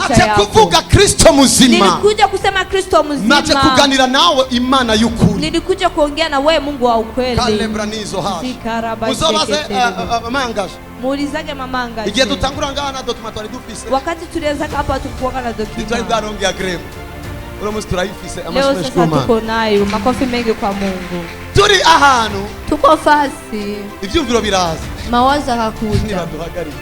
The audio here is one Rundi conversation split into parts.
naje kuvuga Kristo muzima. Nilikuja kusema Kristo mzima. Naje kuganira nawe Imana y'ukuri. Nilikuja kuongea na wewe Mungu wa ukweli. Kalebranizo haje. Muzobaze mangaje. Muulizage mamanga. Igihe dutangura ngana document twari dufise. Wakati tulianza hapa tukuwa na document. Twari bwarongea grem. Uro musi turayifise leo sasa tuko nayo. Makofi mengi kwa Mungu. Turi ahantu. Tuko fasi. Ivyumviro biraza. Mawazo hakuja. Nibaduhagarika.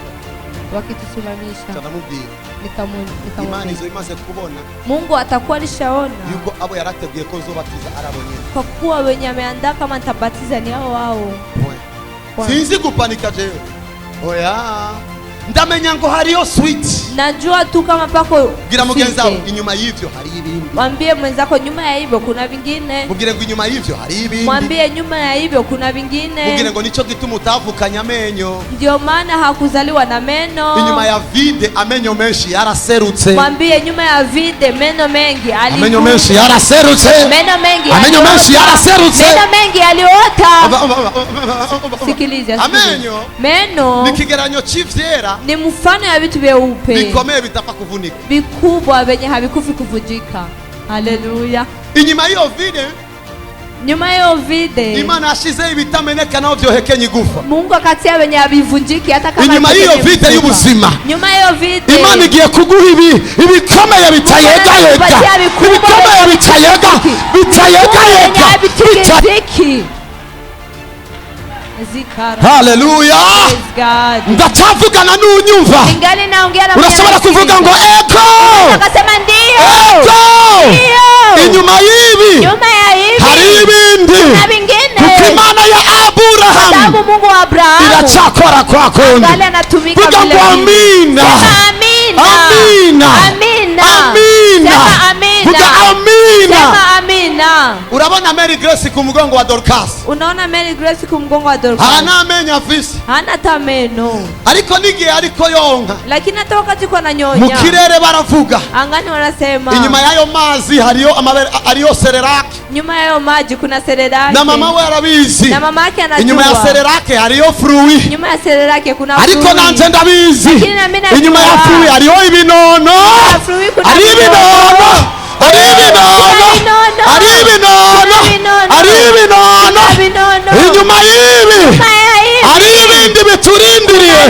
Wakitusimamisha. Tutamubwira. Nikamwambia. Imana izo imaze kubona. Mungu atakuwa alishaona. Yuko abo yarateguye ko zobatiza arabonye. Kwa kuwa wenye ameandaa kama nitabatiza ni hao. Sinzi kupanika jewe. Oya. Ndamenya ngo hariyo sweet. Najua tu kama pako. Gira mugenzi wawe inyuma y'ivyo hari ibindi. Mwambie mwenzako nyuma ya hivyo kuna vingine. Mubwire ngo inyuma y'ivyo hari ibindi. Mwambie nyuma ya hivyo kuna vingine. Mubwire ngo nico gituma utavukanya amenyo. Ndio maana hakuzaliwa na meno. Inyuma ya vide amenyo menshi yaraserutse. Mwambie nyuma ya vide meno mengi ali. Amenyo menshi yaraserutse. Meno mengi. Amenyo menshi yaraserutse. Meno mengi aliota. Sikiliza. Meno. Nikigeranyo c'ivyera. Ni mfano ya vitu vyeupe. Bikomeye bitapfa kuvunika. Vikubwa venye havikufi kuvunjika. Haleluya. Inyuma hiyo vide. Nyuma hiyo vide. Imana ashize ibitameneka naho byohekenya igufa. Mungu akatia wenye havivunjiki hata kama. Inyuma hiyo vide y'ubuzima. Nyuma hiyo vide. Imana igiye kuguha ibikomeye bitayegayega. Ibikomeye bitayegayega. Bitayegayega. Haleluya. Ndacavugana n'unyumva. Urashobora kuvuga ngo eko. Akasema ndio. Eko. Inyuma y'ibi hari ibindi. Kuko Imana ya Abraham iracakora kwa kundi. Vuga ngo amina. Amina. Amina. Vuga amina. Urabona Mary Grace ku mugongo wa Dorcas. Unaona Mary Grace ku mugongo wa Dorcas. Hana amenya afisi. Hana tameno. Ariko nigihe ariko yonka. Lakini hata wakati kwa nanyonya. Mu kirere baravuga. Angani wanasema. Inyuma yayo mazi hariyo sererake. Nyuma yayo maji kuna sererake. Na mama we arabizi. Na mama yake anajua. Inyuma ya sererake hariyo fruit. Nyuma ya sererake kuna fruit. Ariko nanje ndabizi. Inyuma ya fruit hariyo ibinono. Ari ibinono. Ari ibinono. Inyuma y'ibi hari ibindi biturindiriye.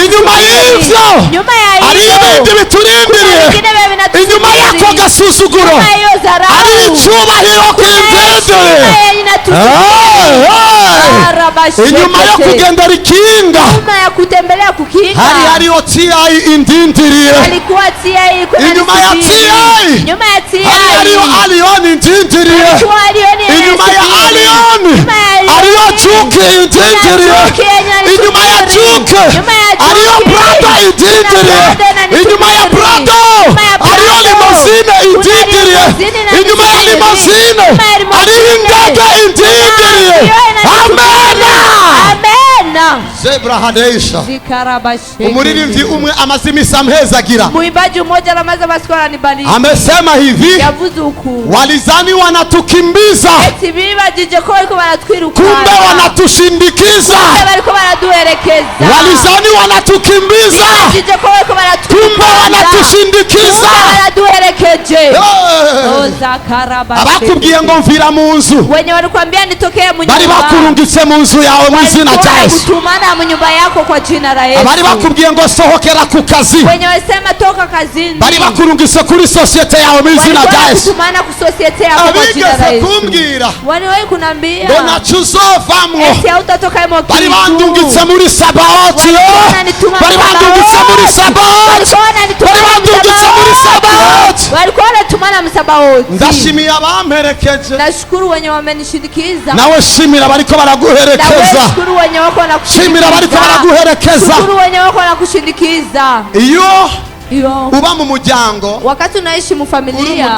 Inyuma y'ivyo hari ibindi biturindiriye. Inyuma y'ako gasuzuguro hari icubahiro kw'imvendere. Inyuma yo kugendera ikinga hariyo TI indindiriye. Inyuma ya TI hariyo Allion indindiriye. Inyuma ya Allion hariyo Juke indindiriye. Inyuma ya Juke hariyo Prado indindiriye. Inyuma ya Prado hariyo Limousine indindiriye. Inyuma ya Limousine hariyo indege indindiriye. Amena. Zebra Hadesha. Umuririmbyi umwe amazimisa amhezagira. Muimbaji mmoja anamaza masikora nibariki. Amesema hivi. Walizani wanatukimbiza. Eti bibajije ko bariko baratwiruka. Kumbe wanatushindikiza. Bariko baraduherekeza. Walizani wanatukimbiza. Bibajije ko bariko baratwiruka. Kumbe wanatushindikiza. Baraduherekeje. Abakubwiye ngo mvira mu nzu. Wenye walikwambia nitokee mu nyumba. Bari bakurungitse mu nzu yawe mu izina rya Yesu. Kutumana mu nyumba yako kwa jina la Yesu. Bari bakubwiye ngo sohokera ku kazi. Wenye wasema toka kazini. Bari bakurungitse kuri societe yawe mu izina rya Yesu. Kutumana ku societe yako kwa jina la Yesu. Kumbwira. Waliwahi kunambia. Ngo nachuzovamwo. Eti hautatoka imo kitu. Bari bandungitse muri Sabaoti. Bari bandungitse muri Sabaoti. Bari bandungitse muri Sabaoti. Walikuwa wanatumana msabaoti. Ndashimiye abamperekeje. Nashukuru wenye wamenishindikiza. Nawe shimira bariko baraguherekeza. Nashukuru wenye wako wanakushindikiza. Shimira bariko baraguherekeza. Shukuru wenye wako wanakushindikiza. Iyo uba mu muryango, wakati unaishi mu familia,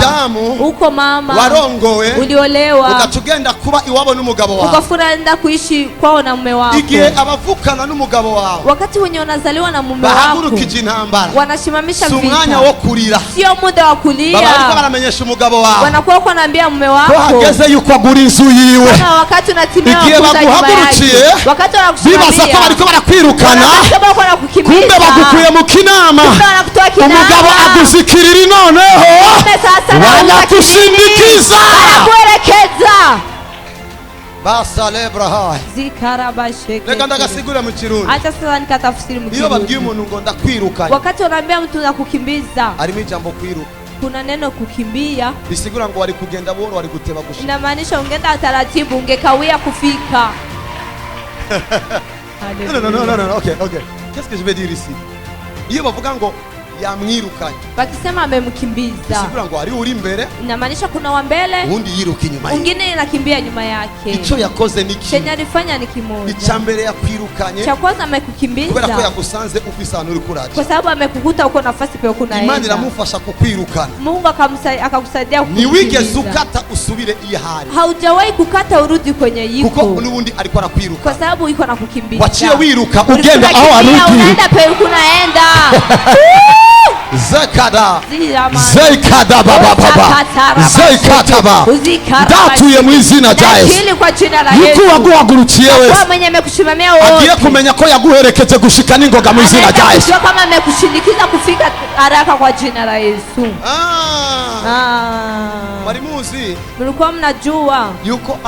uko mama warongowe, uliolewa, ukatugenda kuba iwabo n'umugabo wawe, ukafuraenda kuishi kwao na mume wako. Igihe abavukana n'umugabo wawe, wakati wenye wanazaliwa na mume wako, bahagurukije intambara, wanashimamisha vita, umwanya wo kurira, sio muda wa kulia, bariko baramenyesha umugabo wawe, wanakuwa wanaambia mume wako ko hageze yuko agura inzu yiwe. Kuna wakati unatimia baguhagurukiye, wakati wanakusimamia, bibaza ko bariko barakwirukana, kumbe bagukuye mu kinama. wa kinama. umugabo aguzikirira noneho wanakushindikiza anakuelekeza. Basa lebra. Zikarabasheke. Reka ndagasigura mu Kirundi. Acha sasa nikatafsiri mu Iyo babwiye Kirundi. umuntu ngo ndakwirukanye, Wakati unaambia mtu nakukimbiza, harimo ijambo kwiruka. kuna neno kukimbia, Bisigura ngo wari kugenda buhoro, wari guteba gushika. inamaanisha ungenda taratibu, ungekawia kufika. No. Okay. Qu'est-ce que je veux dire ici? Iyo bavuga ngo yamwirukanye, Wakisema amemkimbiza, bisigura ngo ari uri imbere, inamaanisha kuna wa mbele, undi yiruka inyuma ye. mwingine inakimbia nyuma yake. Ico yakoze niki? Chenye alifanya ni kimoja. Icambere yakwirukanye Cha kwanza kubera ko amekukimbiza yagusanze ufise ahantu uri kwa kuraja. sababu amekukuta uko nafasi pe Imana kunaenda. iramufasha kukwirukana. Mungu akakusaidia Ntiwigeze kukimbiza. ukata usubire iyo hari, Haujawahi kukata urudi kwenye kuko yiko, n'ubundi ariko kwa arakwiruka. sababu iko na kukimbiza. Waciye wiruka ugenda Ulikuwa aho unakimbia, arudi. unaenda pe kunaenda. Zekada Zeikada baba Zeikataba ndatuye mu izina rya Yesu. Nakili kwa jina la Yuko Yesu. waguhagurukiye Kwa wese mwenye amekushimamia wote. agiye kumenya ko yaguherekeje gushika n'ingoga mu izina rya Yesu. Anajua kama amekushindikiza kufika haraka kwa jina la Yesu. bari muzi Mlikuwa mnajua yuko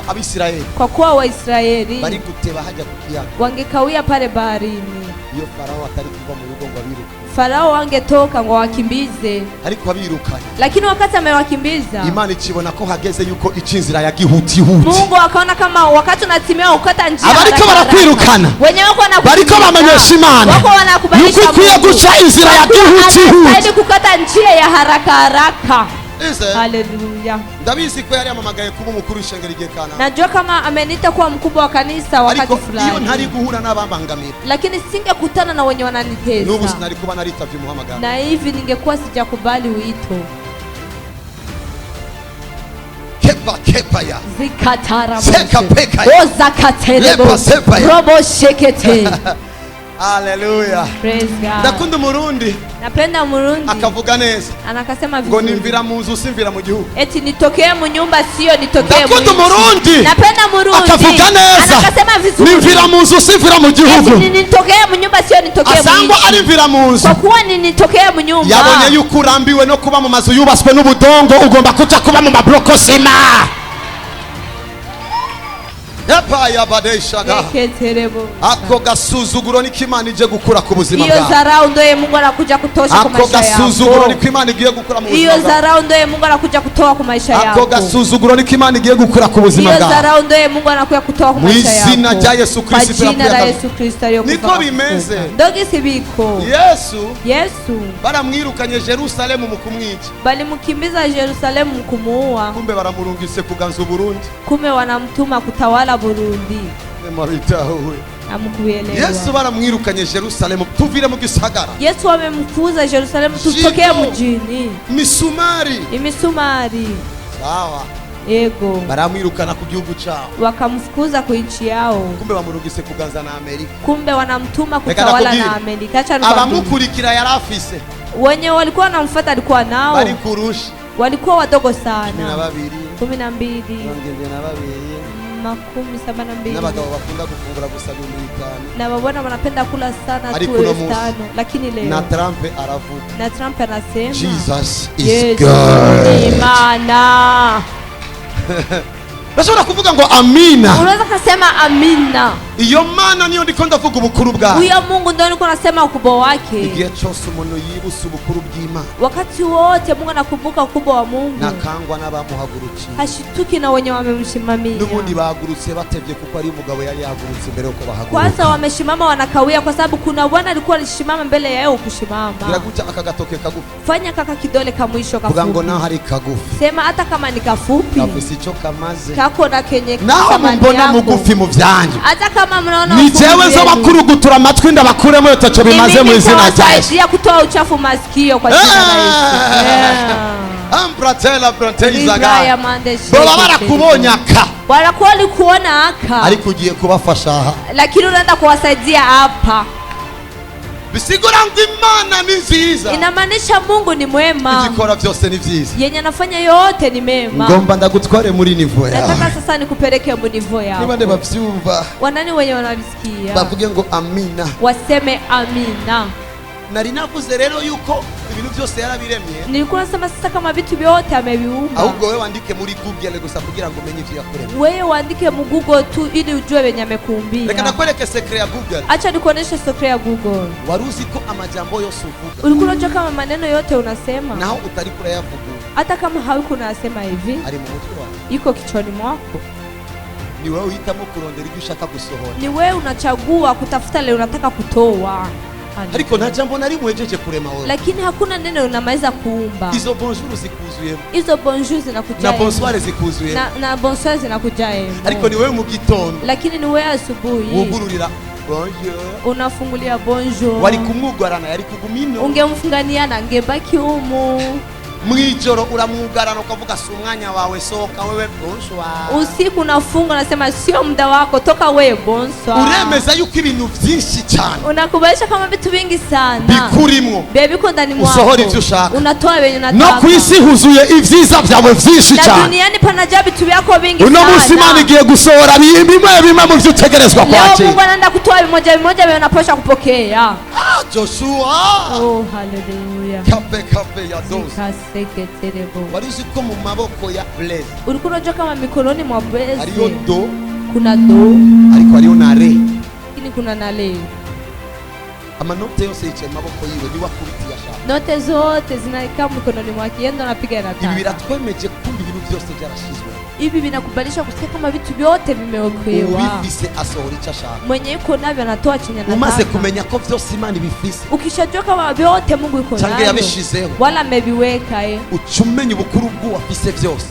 abisirayeli kwa kuwa Waisraeli bari guteba hajya ku kiyaga, wangekawia pale baharini, iyo Farawo atari kuva mu rugo ngo abiruke, Farao wangetoka ngo wakimbize, ariko abirukanye lakini wakati amewakimbiza Imana ikibona ko hageze yuko icinzira yagihutihuti. Mungu akaona kama wakati unatimia ukata njia Abariko haraka barakwirukana, haraka. Wenye wako bariko bamenyesha Imana wako wanakubalisha yuko ukwiye Mungu. guca inzira yagihutihuti. Anastahili kukata njia ya haraka haraka. Ese Haleluya. ndabizi ko yari amamagaye kuba umukuru w'ishengero igihe kana, Najua kama ameniita kuwa mkubwa wa kanisa wakati ariko iyo ntari fulani, guhura n'abambangamira, lakini singekutana na wenye n'ubu wananitesa, sinari kuba naritavye umuhamagaro. na hivi ningekuwa sijakubali wito. Kepa ya Zikatara Seka peka ya. Oza katerebo Lepa sepa ya. Robo shekete. Haleluya. Praise God. Ndakunda umurundi Napenda Murundi akavuga neza anakasema ngo vizuri, nimvira mu nzu simvira mu gihugu. eti nitokee mu nyumba sio nitokee mu Ndakunda nchi. Umurundi Napenda Murundi akavuga neza anakasema vizuri, nimvira mu nzu simvira mu eti gihugu. nitokee mu nyumba sio nitokee mu Asangwa nchi. arimvira mu nzu, Kwa kuwa nitokee mu nyumba, yabonye yuko urambiwe no kuba mu mazu yubatswe n'ubudongo, ugomba kuja kuba mu mabloko sima. Epa ya badeshaga. Yeketerebo. Ako gasuzuguro niko Imana ije gukura ku buzima Hiyo bwawe. dharau ndio Mungu anakuja kutosha kwa Ako maisha gasuzuguro yako. niko Imana igiye gukura mu Hiyo buzima bwawe. dharau ndio Mungu anakuja kutoa kwa maisha Ako yako. gasuzuguro niko Imana igiye gukura ku buzima Hiyo bwawe. dharau ndio Mungu anakuja kutoa kwa Mu maisha yako. izina rya Yesu Kwa Kristo jina la turapfuye. Yesu Kristo aliyokufa. Niko bimeze. Ndogi sibiko. Yesu baramwirukanye Yerusalemu mu kumwica, balimkimbiza Yerusalemu kumuua, kumbe baramurungise kuganza Burundi. kume wanamtuma kutawala Burundi. Maritawe. Amkuelewa. Yesu baramwirukanye Yerusalemu, tuvire mu gisagara. Yesu amemfukuza Yerusalemu, tutokee Jitu. mjini. Misumari. Imisumari. Sawa. Ego. Baramwirukana ku gihugu cyao, Wakamfukuza ku nchi yao, kumbe bamurungise kuganza na Amerika. kumbe wanamtuma Reka kutawala nakubwire. na Amerika. Acha nikwambie. Abamukurikira yarafise Wenye walikuwa wanamfuata alikuwa nao bari kurushi walikuwa wadogo 12, sana, 12, 72, 72 n'abagabo bakunda gufungura gusa 5,000. na wabona wanapenda kula sana Ariko tu uno 5,000, lakini Na leo Trump aravuga na Trump anasema Jesus is Yesu God. ni Imana. Bashobora kuvuga ngo amina. Unaweza kusema amina. Iyo Mana niyo ndiko ndavuga ubukuru bwawe. Huyo Mungu ndio niko nasema ukubwa wake. Igihe cyose umuntu yibusa ubukuru bw'Imana, Wakati wote Mungu anakumbuka ukubwa wa Mungu, nakangwa n'abamuhagurukiye. hashituki na wenye wamemshimamia. N'ubundi bahagurutse batevye kuko ari umugabo yari yahagurutse mbere yuko Kwanza bahaguruka. wameshimama wanakawia kwa sababu kuna bwana alikuwa alishimama mbele yao kushimama. Biraguca aka gatoke kagufi. Fanya kaka kidole ka mwisho Vuga ngo kafupi. naho ari kagufi, Sema hata kama ni kafupi gafise ico kamaze. kako na kenye Naho thamani mumbona yako. mugufi mu byanyu, Hata kama mnaona ni ufupi jewe wenu. nzobakurugutura amatwi ndabakuremo yotaco bimaze mu izina rya Yesu. Nitawasaidia kutoa uchafu masikio kwa jina la Yesu. Yeah. Ambratela Ibraya branteizaga. mande Baba sheke. barakubonye aka, Wanakuwa walikuona aka, Ariko ugiye kubafasha aha. lakini unaenda kuwasaidia hapa. Bisigura ngo Imana ni nziza. Inamaanisha Mungu ni mwema, Igikora byose ni vyiza. yenye anafanya yote ni mema. Ngomba ndagutware muri nivo yawe. Nataka sasa nikupeleke munivo Niba yao. nde bavyumva Wanani wenye wanavisikia bavuge ngo amina. waseme amina. nari navuze rero yuko ibintu byose yarabiremye. Nilikuwa nasema sasa kama vitu vyote ameviumba. Ahubwo wewe wandike muri Google gusa kugira ngo umenye ivyo yakuremye. Wewe uandike mu Google tu ili ujue venye amekuumbia. Reka nakwereke secret ya Google. Acha nikuoneshe secret ya Google. Waruzi ko amajambo yose uvuga. Ulikuwa unajua kama maneno yote unasema Naho utari kura yavuga. hata kama hauko unasema hivi Ari mu mutwe wawe. iko kichwani mwako. Ni wewe uhitamo kurondera ibyo ushaka gusohora. Ni wewe unachagua kutafuta leo unataka kutoa. Ariko nta jambo nari muhejeje kurema wewe. Lakini hakuna neno unamaliza kuumba. Izo bonjour zikuzuyemo. Hizo bonjour zinakuja. Na bonsoir zikuzuyemo. Na bonsoir zinakuja. Ariko ni wewe mu gitondo. Lakini ni wewe asubuhi. Wugururira bonjour. Unafungulia bonjour. Wali kumwugwarana yari kugumino. Ungemfunganiana angebaki humu. Mwijoro uramwugarana ukavuga si umwanya wawe, soka wewe bonsoir. Usiku unafunga unasema sio muda wako, toka wewe bonsoir. Uremeza yuko ibintu byinshi cyane. Unakubalisha kama vitu vingi sana bikurimwo biko ndani mwako. Usohora ivyo ushaka. Unatoa wenye unataka. No kwisi huzuye ivyiza vyawe vyinshi Na cyane. duniani panajaa vitu vyako vingi sana. Uno musi Imana igiye gusohora bimwe mu vyutegerezwa kwakira. Leo Mungu anaenda kutoa bimoja wewe unapaswa kupokea. Joshua. Oh hallelujah. Kape ya zose. Walizi ko mu maboko ya Blaise. Ulikuwa unajua kama mikononi mwa Blaise hariyo do, kuna do, ariko hariyo na re. lakini kuna na le. Amanote yose yicaye mu maboko yiwe ni wakubitiye ashaka. Note zote zinakaa mikononi mwake, yendo anapiga na taa. Ibi biratwemeje kumva ibintu byose byarashizwe. Hivi vinakubalisha kusikia kama vitu vyote vimeokolewa. Ubifise asohora icyo ashaka. Mwenye yuko navyo anatoa chenye anataka. Umaze kumenya ko vyose Imana ibifise. Ukishajua kama vyote Mungu yuko navyo. Change yabishizeho. Wala ameviweka Ucumenye ubukuru bwo afise vyose.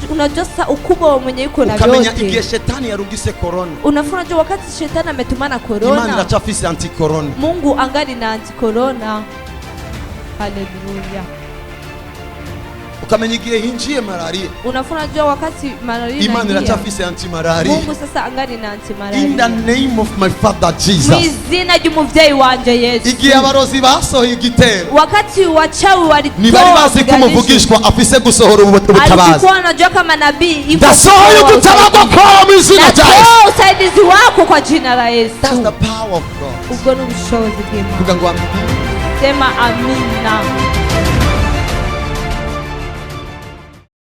Unajua sasa ukubwa wa mwenye yuko na vyote. Ukamenya igihe shetani yarungise corona. Unajua wakati shetani ametumana corona. Imana iracafise anti corona. Mungu angali na anti corona. Haleluya. Ukamenya igihe hinjiye malaria. Unajua wakati malaria Imana iracafise anti malaria. Mungu sasa angali na anti malaria. In the name of my father Jesus. Mwizina ry'umuvyeyi wanje Yesu. Igihe abarozi basohoye igitero. Wakati wachawi walitoa. Nibari bazi ko umuvugishwa afise gusohora ubutabazi. Alikuwa anajua kama nabii. Ndasohoye gutabagwa kwa mu izina rya Yesu. Usaidizi wako kwa jina la Yesu. That's the power of God. Ubwo n'ubushobozi bw'Imana. Kuvuga ngo Sema amina.